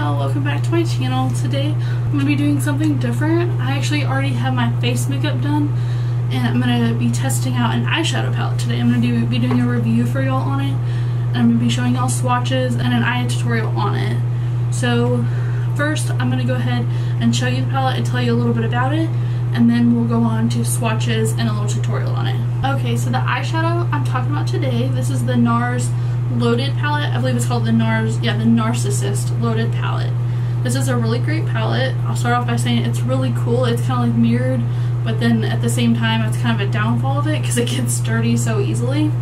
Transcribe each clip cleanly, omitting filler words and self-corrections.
y'all, welcome back to my channel. Today I'm going to be doing something different. I actually already have my face makeup done and I'm going to be testing out an eyeshadow palette today. I'm going to be doing a review for y'all on it, and I'm going to be showing y'all swatches and an eye tutorial on it. So first I'm going to go ahead and show you the palette and tell you a little bit about it, and then we'll go on to swatches and a little tutorial on it. Okay, so the eyeshadow I'm talking about today, this is the Nars Loaded palette. I believe it's called the Nars Narsissist Loaded palette. This is a really great palette. I'll start off by saying it's really cool. It's kind of like mirrored, but then at the same time it's kind of a downfall of it because it gets dirty so easily.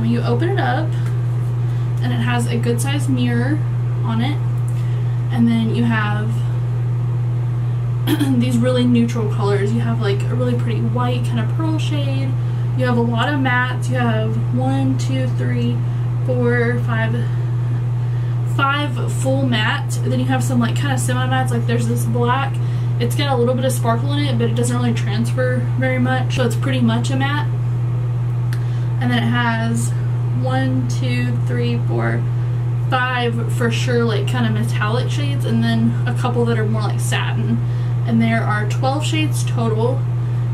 You open it up and it has a good sized mirror on it, and then you have these really neutral colors. You have like a really pretty white kind of pearl shade. You have a lot of mattes. You have 5 full matte, and then you have some like kind of semi mattes. Like there's this black, it's got a little bit of sparkle in it, but it doesn't really transfer very much, so it's pretty much a matte. And then it has 5 for sure like kind of metallic shades, and then a couple that are more like satin. And there are 12 shades total.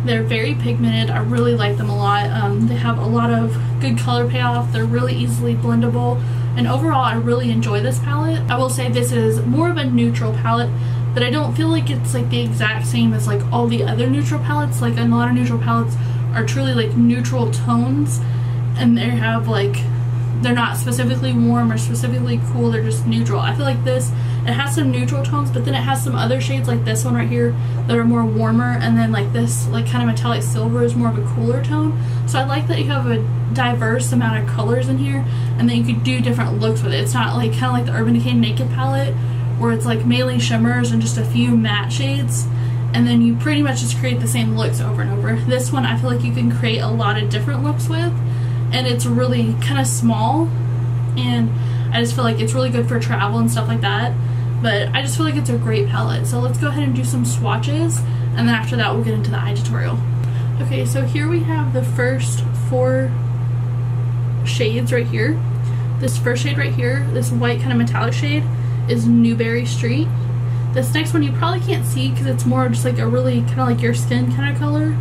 They're very pigmented. I really like them a lot. They have a lot of good color payoff. They're really easily blendable, and overall I really enjoy this palette. I will say this is more of a neutral palette, but I don't feel like it's like the exact same as like all the other neutral palettes. Like a lot of neutral palettes are truly like neutral tones, and they have like, they're not specifically warm or specifically cool, they're just neutral. I feel like this, it has some neutral tones, but then it has some other shades like this one right here that are more warmer, and then like this like kind of metallic silver is more of a cooler tone. So I like that you have a diverse amount of colors in here, and then you could do different looks with it. It's not like kind of like the Urban Decay Naked palette where it's like mainly shimmers and just a few matte shades, and then you pretty much just create the same looks over and over. This one I feel like you can create a lot of different looks with, and it's really kind of small, and I just feel like it's really good for travel and stuff like that. But I just feel like it's a great palette. So let's go ahead and do some swatches, and then after that we'll get into the eye tutorial. Okay, so here we have the first 4 shades right here. This first shade right here, this white kind of metallic shade, is Newberry Street. This next one you probably can't see because it's more just like a really kind of like your skin kind of color,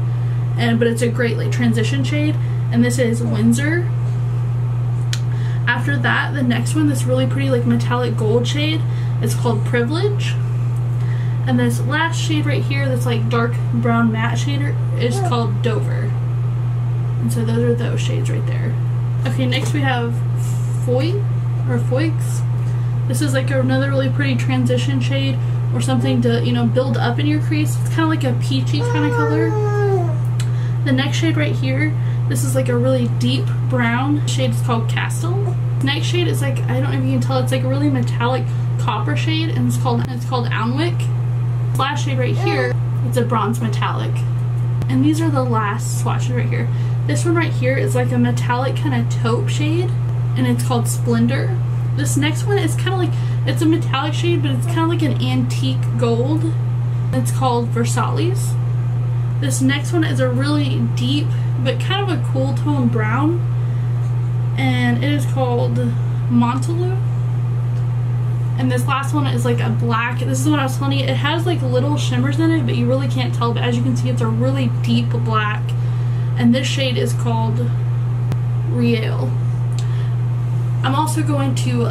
but it's a great like transition shade, and this is Windsor. After that, the next one, this really pretty like metallic gold shade, is called Privilege. And this last shade right here, this like dark brown matte shader, is called Dover. And so those are those shades right there. Okay, next we have Foix. This is like another really pretty transition shade, or something to, you know, build up in your crease. It's kind of like a peachy kind of color. The next shade right here, this is like a really deep brown shade. It's called Castle. Next shade is like, I don't know if you can tell, it's like a really metallic copper shade, and it's called Alnwick. Last shade right here, it's a bronze metallic. And these are the last swatches right here. This one right here is like a metallic kind of taupe shade, and it's called Splendor. This next one is kind of like, it's a metallic shade, but it's kind of like an antique gold. It's called Versailles. This next one is a really deep but kind of a cool tone brown, and it is called Montalou. And this last one is like a black. This is what I was telling you, it has like little shimmers in it, but you really can't tell. But as you can see, it's a really deep black, and this shade is called Riel. I'm also going to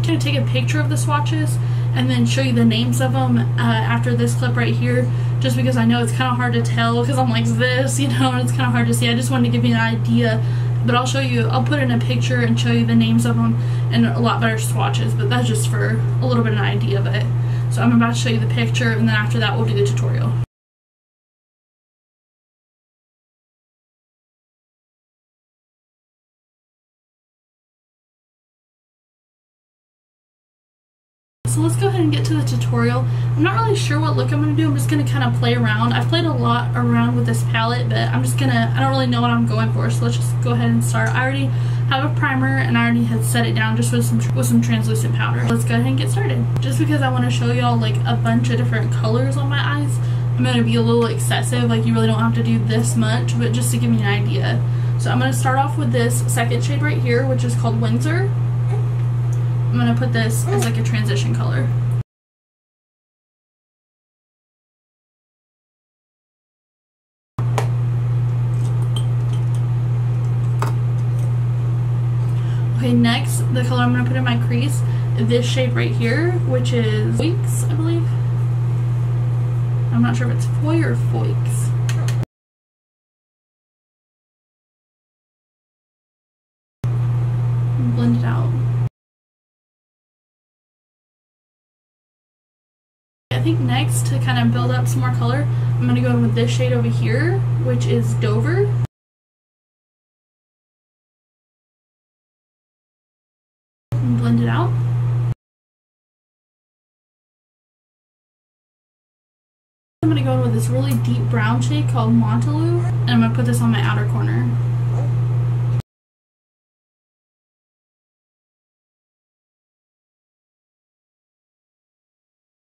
take a picture of the swatches and then show you the names of them after this clip right here, just because I know it's kind of hard to tell because I'm like this, you know, and it's kind of hard to see. I just wanted to give you an idea, but I'll show you, I'll put in a picture and show you the names of them and a lot better swatches, but that's just for a little bit of an idea of it. So I'm about to show you the picture, and then after that we'll do the tutorial. So let's go ahead and get to the tutorial. I'm not really sure what look I'm going to do. I'm just going to kind of play around. I've played a lot around with this palette, but I don't really know what I'm going for, so let's just go ahead and start. I already have a primer, and I already had set it down just with some translucent powder. Let's go ahead and get started. Just because I want to show y'all like a bunch of different colors on my eyes, I'm going to be a little excessive. Like you really don't have to do this much, but just to give me an idea. So I'm going to start off with this second shade right here, which is called Windsor. I'm going to put this as like a transition color. Okay, next, the color I'm going to put in my crease is this shade right here, which is Foix, I believe. I'm not sure if it's Foy or Foix. Blend it out. I think next, to kind of build up some more color, I'm going to go in with this shade over here, which is Dover. And blend it out. I'm going to go in with this really deep brown shade called Montaloo, and I'm going to put this on my outer corner.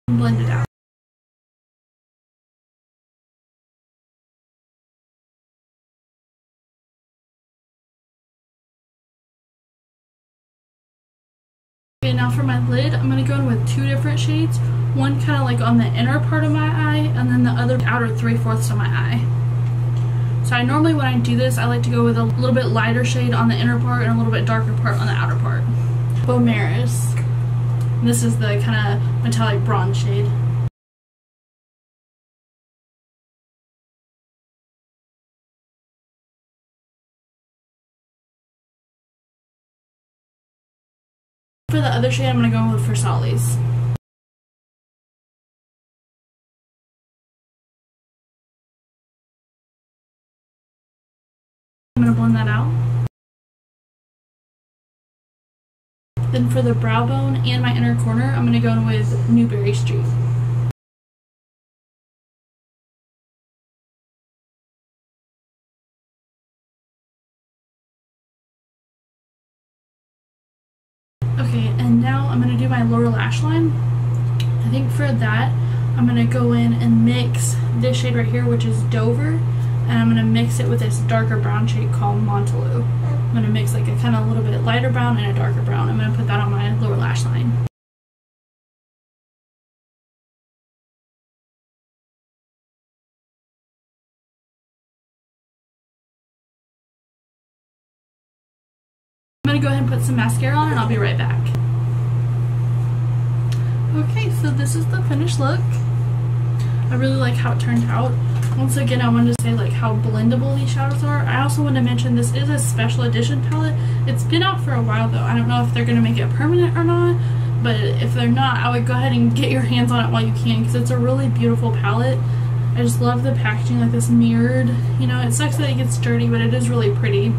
And blend it out. Okay, now for my lid, I'm going to go in with two different shades. One kind of like on the inner part of my eye, and then the other outer 3/4 of my eye. So I normally, when I do this, I like to go with a little bit lighter shade on the inner part and a little bit darker part on the outer part. Beaumaris. And this is the kind of metallic bronze shade. For the other shade, I'm going to go with Versailles. I'm going to blend that out. Then for the brow bone and my inner corner, I'm going to go in with Newberry Street. Okay, and now I'm going to do my lower lash line. I think for that, I'm going to go in and mix this shade right here, which is Dover, and I'm going to mix it with this darker brown shade called Montaloo. I'm going to mix like a kind of a little bit lighter brown and a darker brown. I'm going to put that on my lower lash line. I'm going to go ahead and put some mascara on and I'll be right back. Okay, so this is the finished look. I really like how it turned out. Once again, I wanted to say like how blendable these shadows are. I also want to mention this is a special edition palette. It's been out for a while though. I don't know if they're going to make it permanent or not, but if they're not, I would go ahead and get your hands on it while you can, because it's a really beautiful palette. I just love the packaging, like this mirrored, you know, it sucks that it gets dirty, but it is really pretty.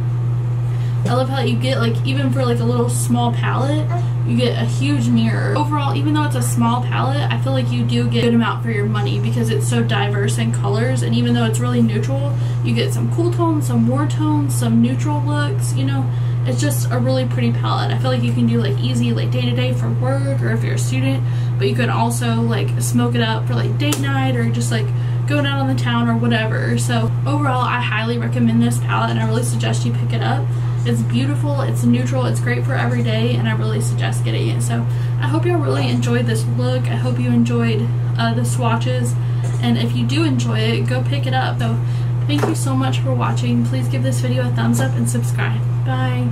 I love how you get, like, even for like a little small palette, you get a huge mirror. Overall, even though it's a small palette, I feel like you do get a good amount for your money because it's so diverse in colors, and even though it's really neutral, you get some cool tones, some warm tones, some neutral looks, you know. It's just a really pretty palette. I feel like you can do like easy like day-to-day for work or if you're a student, but you could also like smoke it up for like date night or just like going out on the town or whatever. So overall, I highly recommend this palette and I really suggest you pick it up. It's beautiful, it's neutral, it's great for every day, and I really suggest getting it. So I hope y'all really enjoyed this look. I hope you enjoyed the swatches, and if you do enjoy it, go pick it up. So thank you so much for watching. Please give this video a thumbs up and subscribe. Bye.